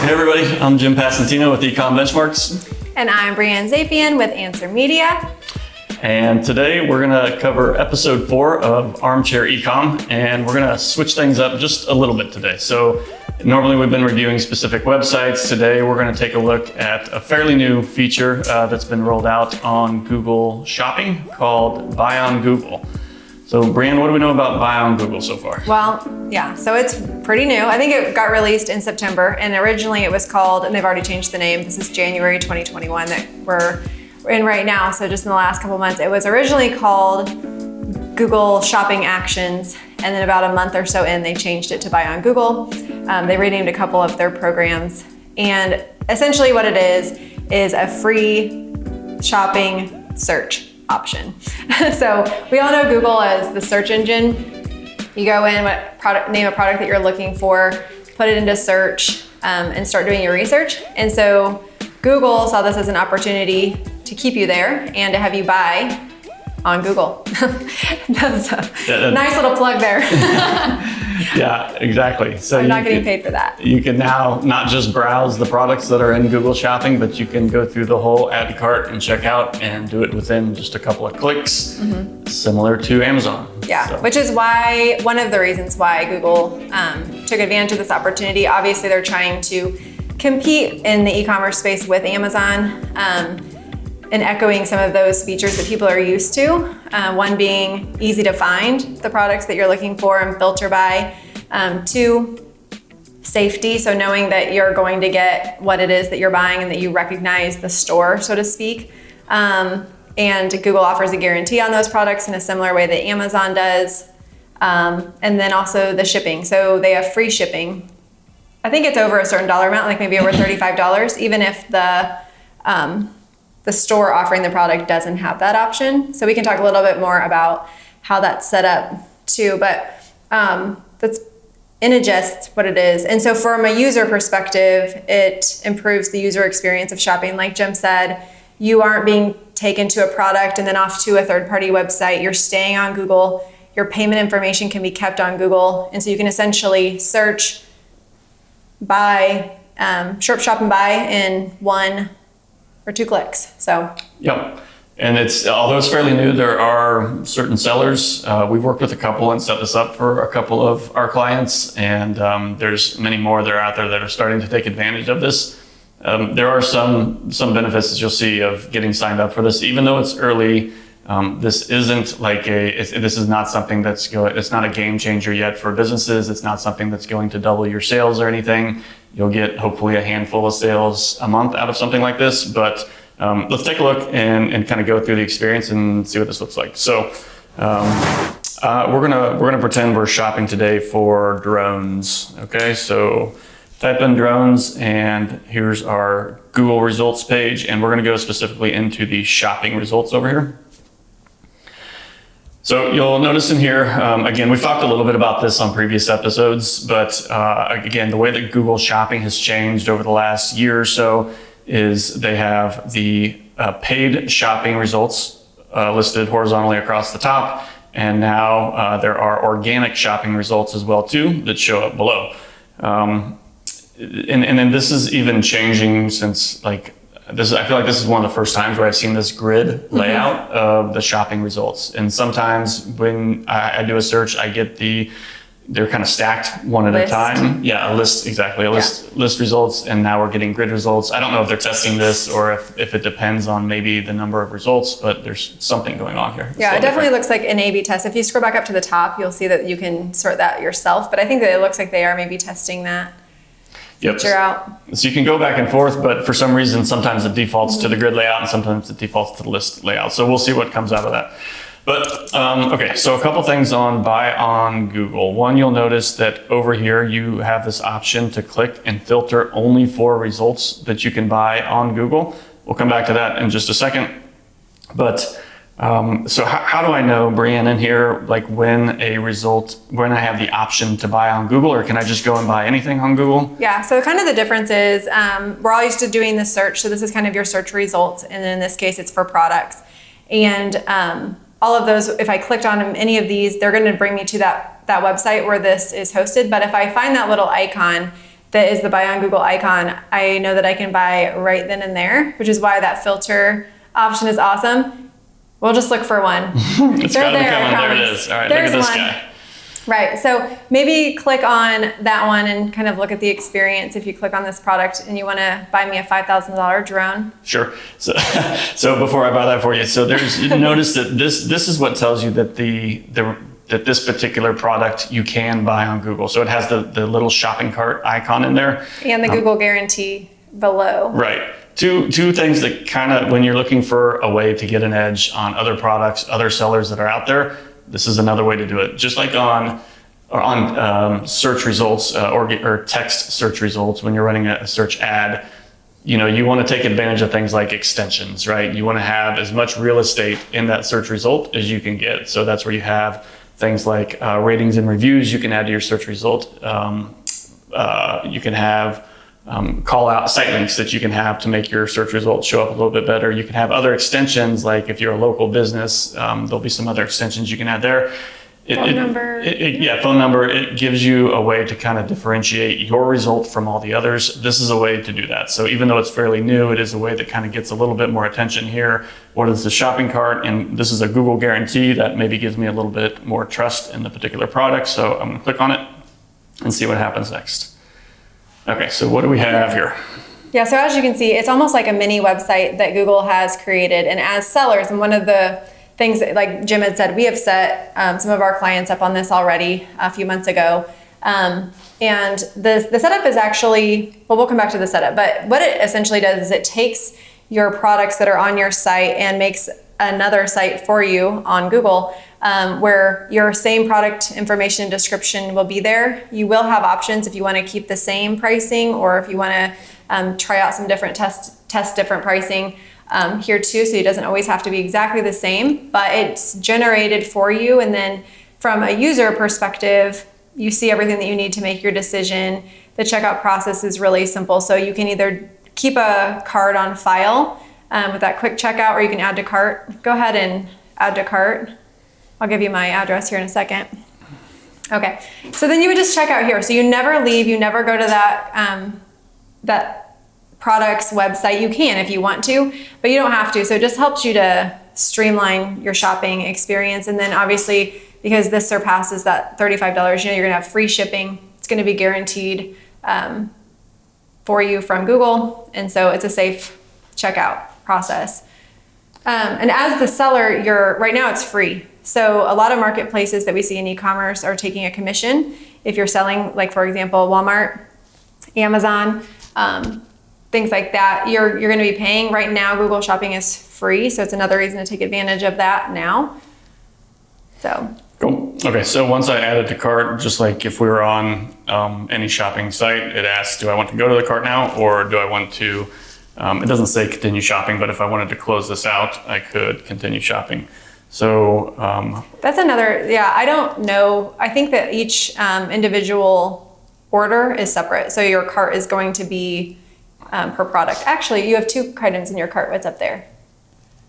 Hey everybody, I'm Jim Passantino with Ecom Benchmarks. And I'm Brianne Zapian with Answer Media. And today we're gonna cover episode 4 of Armchair Ecomm, and we're gonna switch things up just a little bit today. So normally we've been reviewing specific websites. Today we're gonna take a look at a fairly new feature that's been rolled out on Google Shopping called Buy on Google. So Brianne, what do we know about Buy on Google so far? Well, yeah, so it's pretty new. I think it got released in September, and originally it was called, and they've already changed the name, this is January 2021 that we're in right now, so just in the last couple months. It was originally called Google Shopping Actions, and then about a month or so in, they changed it to Buy on Google. They renamed a couple of their programs, and essentially what it is a free shopping search option. So we all know Google as the search engine. You go in, name a product that you're looking for, put it into search, and start doing your research. And so Google saw this as an opportunity to keep you there and to have you buy on Google. That's a nice little plug there. Yeah, exactly. So I'm not getting paid for that. You can now not just browse the products that are in Google Shopping, but you can go through the whole add to cart and check out and do it within just a couple of clicks, similar to Amazon. Yeah, So. which is why, one of the reasons why Google took advantage of this opportunity. Obviously, they're trying to compete in the e-commerce space with Amazon and echoing some of those features that people are used to. One being easy to find the products that you're looking for and filter by. 2, safety, so knowing that you're going to get what it is that you're buying and that you recognize the store, so to speak. And Google offers a guarantee on those products in a similar way that Amazon does. And then also the shipping. So they have free shipping. I think it's over a certain dollar amount, like maybe over $35, even if the store offering the product doesn't have that option. So we can talk a little bit more about how that's set up too, but that's in a gist what it is. And so from a user perspective, it improves the user experience of shopping. Like Jim said, you aren't being taken to a product and then off to a third-party website. You're staying on Google. Your payment information can be kept on Google. And so you can essentially search, buy, shop and buy in 1 or 2 clicks. So. Yep. And although it's fairly new, there are certain sellers. We've worked with a couple and set this up for a couple of our clients, and there's many more that are out there that are starting to take advantage of this. There are some benefits that you'll see of getting signed up for this, even though it's early. This isn't like this is not something it's not a game changer yet for businesses. It's not something that's going to double your sales or anything. You'll get hopefully a handful of sales a month out of something like this, but let's take a look and kind of go through the experience and see what this looks like. So we're gonna pretend we're shopping today for drones. Okay, so type in drones, and here's our Google results page, and we're gonna go specifically into the shopping results over here. So you'll notice in here, again, we've talked a little bit about this on previous episodes, but again, the way that Google Shopping has changed over the last year or so is they have the paid shopping results listed horizontally across the top, and now there are organic shopping results as well too that show up below. And then this is even changing since I feel like this is one of the first times where I've seen this grid layout of the shopping results. And sometimes when I do a search, I get they're kind of stacked one at a time. Yeah, a list, exactly. List results, and now we're getting grid results. I don't know if they're testing this or if it depends on maybe the number of results, but there's something going on here. Yeah, it definitely looks like an A/B test. If you scroll back up to the top, you'll see that you can sort that yourself, but I think that it looks like they are maybe testing that. Feature out. So you can go back and forth, but for some reason, sometimes it defaults to the grid layout and sometimes it defaults to the list layout. So we'll see what comes out of that. But okay, so a couple things on Buy on Google. One, you'll notice that over here, you have this option to click and filter only for results that you can buy on Google. We'll come back to that in just a second. But so how do I know, Brianne, in here, like when I have the option to buy on Google, or can I just go and buy anything on Google? Yeah, so kind of the difference is we're all used to doing the search. So this is kind of your search results. And in this case, it's for products. And all of those, if I clicked on any of these, they're going to bring me to that website where this is hosted. But if I find that little icon that is the buy on Google icon, I know that I can buy right then and there, which is why that filter option is awesome. We'll just look for one. It's gotta be coming. There it is. All right, There's look at this one. guy. Right, so maybe click on that one and kind of look at the experience if you click on this product and you want to buy me a $5,000 drone. Sure. So before I buy that for you, so you notice that this is what tells you that that this particular product you can buy on Google. So it has the little shopping cart icon in there. And the Google guarantee below. Right. Two things that kind of, when you're looking for a way to get an edge on other products, other sellers that are out there, this is another way to do it. Just like on search results or text search results, when you're running a search ad, you want to take advantage of things like extensions, right? You want to have as much real estate in that search result as you can get. So that's where you have things like ratings and reviews you can add to your search result. You can have call out site links that you can have to make your search results show up a little bit better. You can have other extensions, like if you're a local business, there'll be some other extensions you can add there. Phone number. Phone number. It gives you a way to kind of differentiate your result from all the others. This is a way to do that. So even though it's fairly new, it is a way that kind of gets a little bit more attention here. What is the shopping cart? And this is a Google guarantee that maybe gives me a little bit more trust in the particular product. So I'm going to click on it and see what happens next. Okay, so what do we have here? Yeah, so as you can see, it's almost like a mini website that Google has created. And as sellers, and one of the things that, like Jim had said, we have set some of our clients up on this already a few months ago. And the setup is actually, well, we'll come back to the setup, but what it essentially does is it takes your products that are on your site and makes another site for you on Google where your same product information description will be there. You will have options if you want to keep the same pricing or if you want to try out some different test different pricing here too, so it doesn't always have to be exactly the same, but it's generated for you. And then from a user perspective, you see everything that you need to make your decision. The checkout process is really simple. So you can either keep a cart on file with that quick checkout, or you can add to cart. Go ahead and add to cart. I'll give you my address here in a second. Okay, so then you would just check out here. So you never leave, you never go to that product's website. You can if you want to, but you don't have to. So it just helps you to streamline your shopping experience. And then obviously, because this surpasses that $35, you're gonna have free shipping. It's gonna be guaranteed for you from Google. And so it's a safe checkout process. And as the seller, right now it's free. So a lot of marketplaces that we see in e-commerce are taking a commission. If you're selling, like for example, Walmart, Amazon, things like that, you're going to be paying. Right now, Google Shopping is free, so it's another reason to take advantage of that now. So. Cool. Okay, so once I add it to cart, just like if we were on any shopping site, it asks, do I want to go to the cart now, or do I want to, it doesn't say continue shopping, but if I wanted to close this out, I could continue shopping. So that's another, I don't know. I think that each individual order is separate. So your cart is going to be per product. Actually, you have 2 items in your cart. What's up there?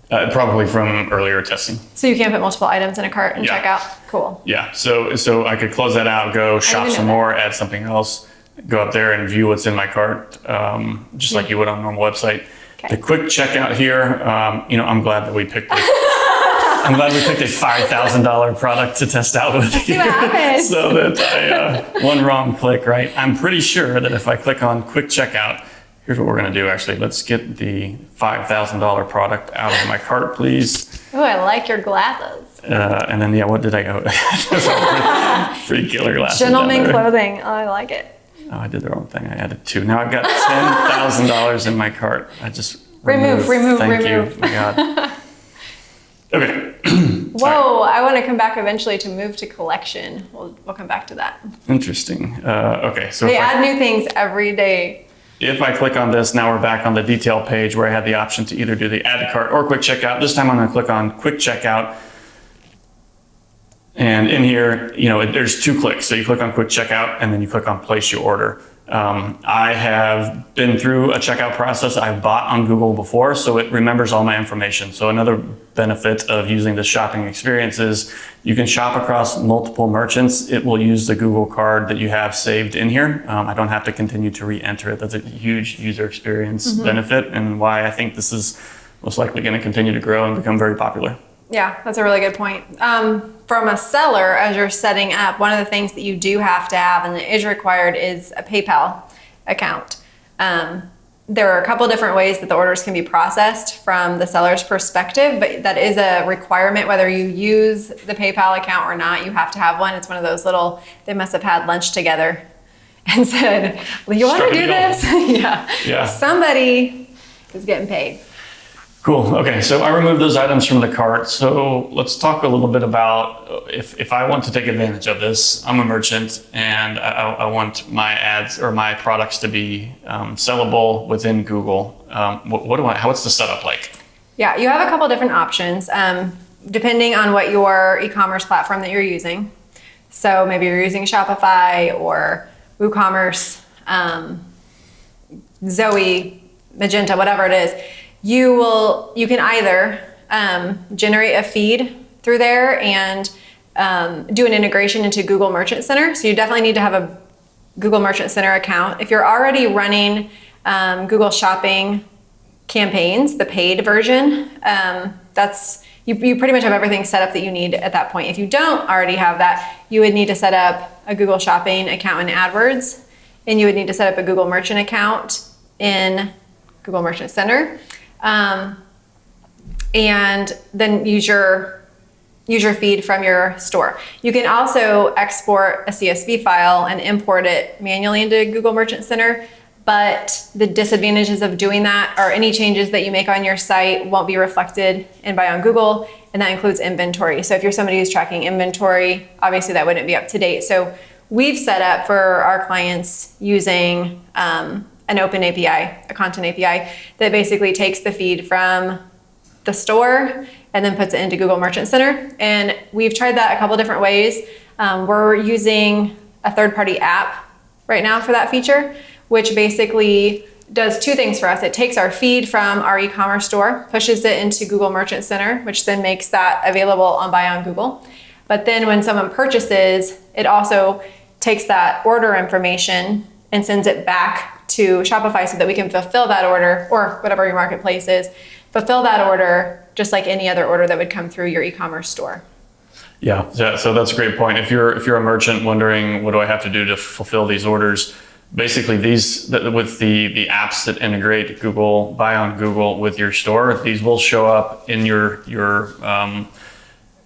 Probably from earlier testing. So you can put multiple items in a cart and check out? Cool. Yeah, so I could close that out, go shop some more, add something else, go up there and view what's in my cart, just like you would on a normal website. Okay. The quick checkout here, I'm glad that we picked it. I'm glad we picked a $5,000 product to test out with. See what happens. So that one wrong click, right? I'm pretty sure that if I click on quick checkout, here's what we're going to do. Actually, let's get the $5,000 product out of my cart, please. Oh, I like your glasses. And then, what did I go? Free killer glasses. Gentleman clothing. Oh, I like it. Oh, I did the wrong thing. I added 2. Now I've got $10,000 in my cart. I just remove. Thank you. My God. Okay. Whoa, I want to come back eventually to move to collection. We'll come back to that. Interesting. Okay, so they add new things every day. If I click on this, now we're back on the detail page where I had the option to either do the add to cart or quick checkout. This time I'm going to click on quick checkout. And in here, there's 2 clicks. So you click on quick checkout and then you click on place your order. I have been through a checkout process I've bought on Google before, so it remembers all my information. So another benefit of using the shopping experience is you can shop across multiple merchants. It will use the Google card that you have saved in here. I don't have to continue to re-enter it. That's a huge user experience benefit, and why I think this is most likely going to continue to grow and become very popular. Yeah, that's a really good point. From a seller, as you're setting up, one of the things that you do have to have and that is required is a PayPal account. There are a couple different ways that the orders can be processed from the seller's perspective, but that is a requirement whether you use the PayPal account or not. You have to have one. It's one of those little, they must have had lunch together and said, well, you want to do this? Yeah. Somebody is getting paid. Cool. Okay, so I removed those items from the cart. So let's talk a little bit about if I want to take advantage of this. I'm a merchant and I want my ads or my products to be sellable within Google. What's the setup like? Yeah, you have a couple different options depending on what your e-commerce platform that you're using. So maybe you're using Shopify or WooCommerce, Zoe, Magenta, whatever it is. You can either generate a feed through there and do an integration into Google Merchant Center. So you definitely need to have a Google Merchant Center account. If you're already running Google Shopping campaigns, the paid version, you pretty much have everything set up that you need at that point. If you don't already have that, you would need to set up a Google Shopping account in AdWords, and you would need to set up a Google Merchant account in Google Merchant Center. And then use your feed from your store. You can also export a CSV file and import it manually into Google Merchant Center, but the disadvantages of doing that are any changes that you make on your site won't be reflected in Buy on Google, and that includes inventory. So if you're somebody who's tracking inventory, obviously that wouldn't be up to date. So we've set up for our clients using an open API, a content API that basically takes the feed from the store and then puts it into Google Merchant Center. And we've tried that a couple different ways. We're using a third-party app right now for that feature, which basically does two things for us. It takes our feed from our e-commerce store, pushes it into Google Merchant Center, which then makes that available on Buy on Google. But then when someone purchases, it also takes that order information and sends it back to Shopify so that we can fulfill that order, or whatever your marketplace is, fulfill that order just like any other order that would come through your e-commerce store. Yeah, so that's a great point. If you're a merchant wondering what do I have to do to fulfill these orders, basically with the apps that integrate Google Buy on Google with your store, these will show up in your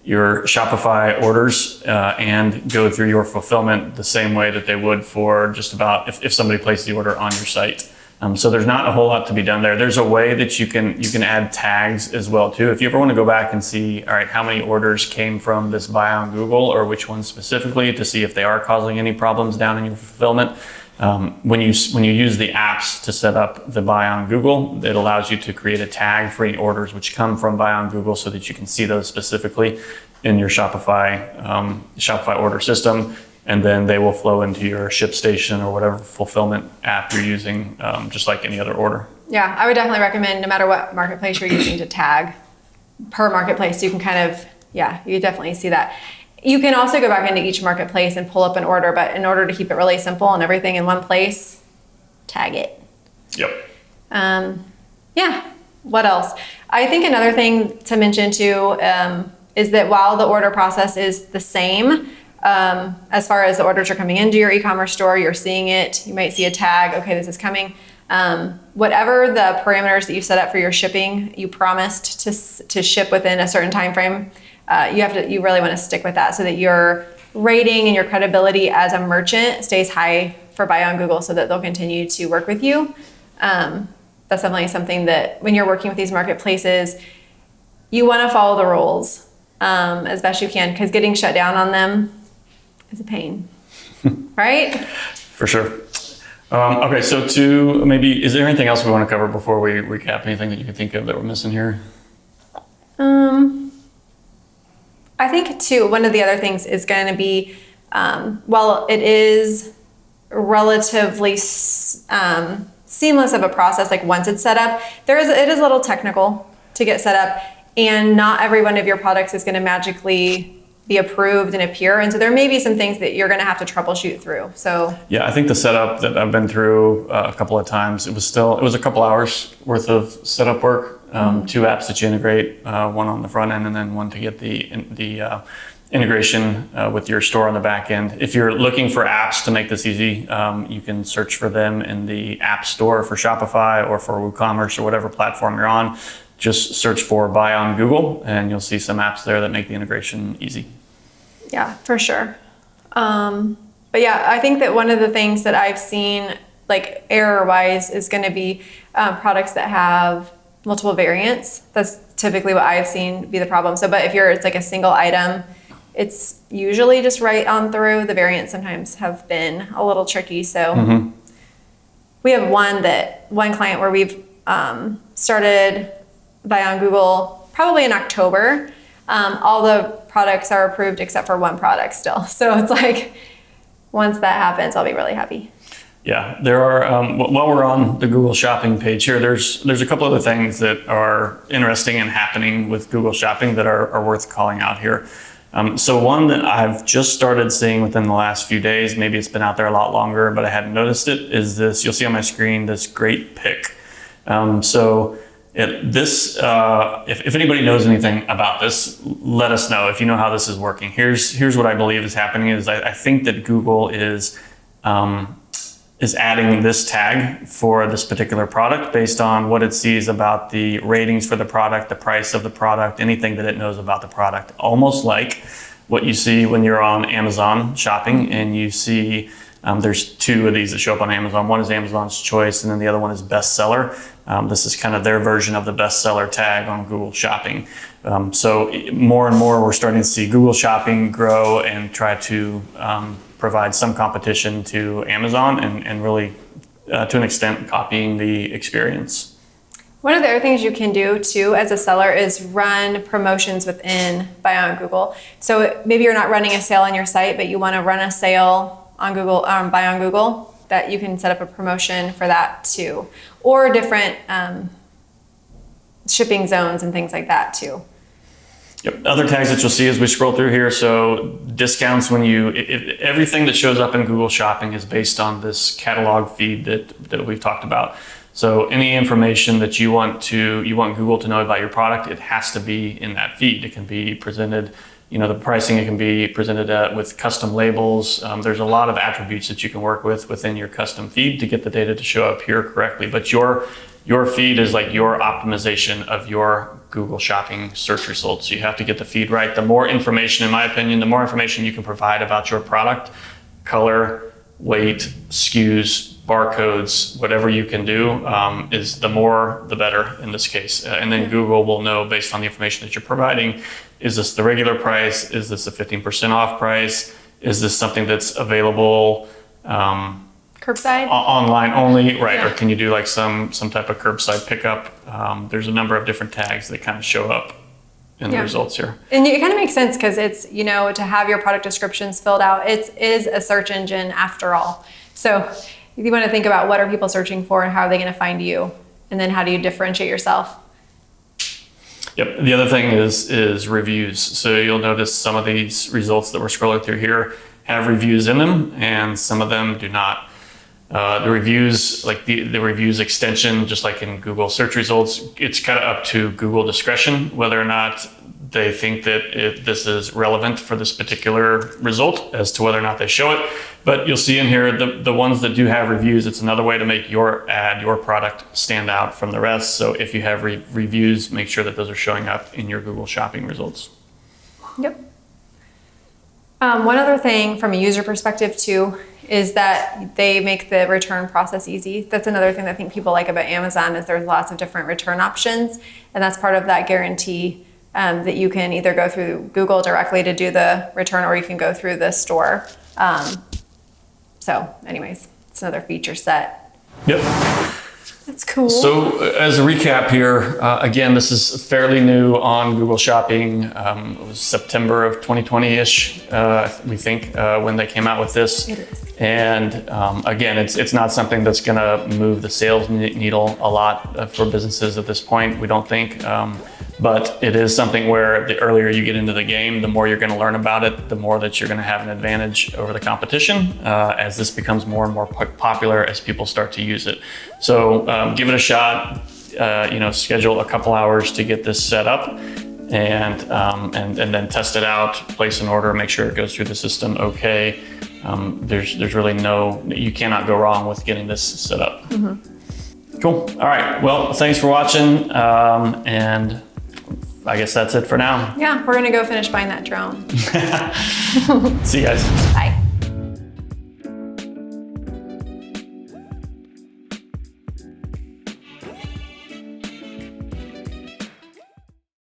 Shopify orders and go through your fulfillment the same way that they would for just about if somebody placed the order on your site. So there's not a whole lot to be done there. There's a way that you can add tags as well too. If you ever want to go back and see, all right, how many orders came from this Buy on Google or which ones specifically to see if they are causing any problems down in your fulfillment. When you use the apps to set up the Buy on Google, it allows you to create a tag for any orders which come from Buy on Google so that you can see those specifically in your Shopify order system, and then they will flow into your ShipStation or whatever fulfillment app you're using, just like any other order. Yeah, I would definitely recommend, no matter what marketplace you're using, to tag per marketplace. So you can you definitely see that. You can also go back into each marketplace and pull up an order, but in order to keep it really simple and everything in one place, tag it. Yep. What else? I think another thing to mention too is that while the order process is the same, as far as the orders are coming into your e-commerce store, you're seeing it, you might see a tag, okay, this is coming. Whatever the parameters that you set up for your shipping, you promised to ship within a certain time frame. You really want to stick with that so that your rating and your credibility as a merchant stays high for Buy on Google so that they'll continue to work with you. That's definitely something that when you're working with these marketplaces, you want to follow the rules as best you can, because getting shut down on them is a pain, right? For sure. Okay, so is there anything else we want to cover before we recap? Anything that you can think of that we're missing here? I think too, one of the other things is going to be, while it is relatively seamless of a process. Like once it's set up, it is a little technical to get set up, and not every one of your products is going to magically be approved and appear. And so there may be some things that you're going to have to troubleshoot through. So yeah, I think the setup that I've been through a couple of times, it was a couple hours worth of setup work. 2 apps that you integrate, one on the front end and then one to get the integration with your store on the back end. If you're looking for apps to make this easy, you can search for them in the App Store for Shopify or for WooCommerce or whatever platform you're on. Just search for Buy on Google and you'll see some apps there that make the integration easy. Yeah, for sure. But yeah, I think that one of the things that I've seen, like error-wise, is going to be products that have multiple variants. That's typically what I've seen be the problem. So, but if it's like a single item, it's usually just right on through. The variants sometimes have been a little tricky. So we have one client where we've started Buy on Google probably in October. All the products are approved except for one product still. So it's like, once that happens, I'll be really happy. Yeah, there are, while we're on the Google Shopping page here, there's a couple other things that are interesting and happening with Google Shopping that are worth calling out here. So one that I've just started seeing within the last few days, maybe it's been out there a lot longer, but I hadn't noticed it, is this, you'll see on my screen, this great pick. If anybody knows anything about this, let us know if you know how this is working. Here's what I believe is happening is I think that Google is adding this tag for this particular product based on what it sees about the ratings for the product, the price of the product, anything that it knows about the product. Almost like what you see when you're on Amazon shopping and you see there's 2 of these that show up on Amazon. One is Amazon's Choice and then the other one is Bestseller. This is kind of their version of the bestseller tag on Google Shopping. So more and more we're starting to see Google Shopping grow and try to provide some competition to Amazon and really to an extent copying the experience. One of the other things you can do too as a seller is run promotions within Buy on Google. So maybe you're not running a sale on your site, but you want to run a sale on Google, Buy on Google, that you can set up a promotion for that too. Or different shipping zones and things like that too. Yep. Other tags that you'll see as we scroll through here. So discounts when everything that shows up in Google Shopping is based on this catalog feed that we've talked about. So any information that you want Google to know about your product, it has to be in that feed. It can be presented, the pricing, it can be presented with custom labels. There's a lot of attributes that you can work with within your custom feed to get the data to show up here correctly. But your feed is like your optimization of your Google Shopping search results. So you have to get the feed right. The more information, in my opinion, the more information you can provide about your product, color, weight, SKUs, barcodes, whatever you can do, is the more, the better in this case. And then Google will know based on the information that you're providing, is this the regular price? Is this a 15% off price? Is this something that's available curbside? Online only, right? Yeah. Or can you do like some type of curbside pickup? There's a number of different tags that kind of show up in the results here. And it kind of makes sense because it's, to have your product descriptions filled out, it is a search engine after all. So you want to think about what are people searching for and how are they going to find you? And then how do you differentiate yourself? Yep. The other thing is reviews. So you'll notice some of these results that we're scrolling through here have reviews in them and some of them do not. The reviews, like the reviews extension, just like in Google search results, it's kind of up to Google discretion whether or not they think that this is relevant for this particular result as to whether or not they show it. But you'll see in here the ones that do have reviews, it's another way to make your ad, your product stand out from the rest. So if you have reviews, make sure that those are showing up in your Google Shopping results. Yep. One other thing from a user perspective too is that they make the return process easy. That's another thing that I think people like about Amazon is there's lots of different return options, and that's part of that guarantee that you can either go through Google directly to do the return or you can go through the store. So anyways, it's another feature set. Yep. That's cool. So as a recap here, again, this is fairly new on Google Shopping. It was September of 2020-ish, we think, when they came out with this. It is. And again, it's not something that's going to move the sales needle a lot for businesses at this point, we don't think. But it is something where the earlier you get into the game, the more you're going to learn about it, the more that you're going to have an advantage over the competition as this becomes more and more popular as people start to use it. So give it a shot, schedule a couple hours to get this set up and then test it out, place an order, make sure it goes through the system okay. There's really you cannot go wrong with getting this set up. Mm-hmm. Cool. All right. Well, thanks for watching. And I guess that's it for now. Yeah, we're gonna go finish buying that drone. See you guys. Bye.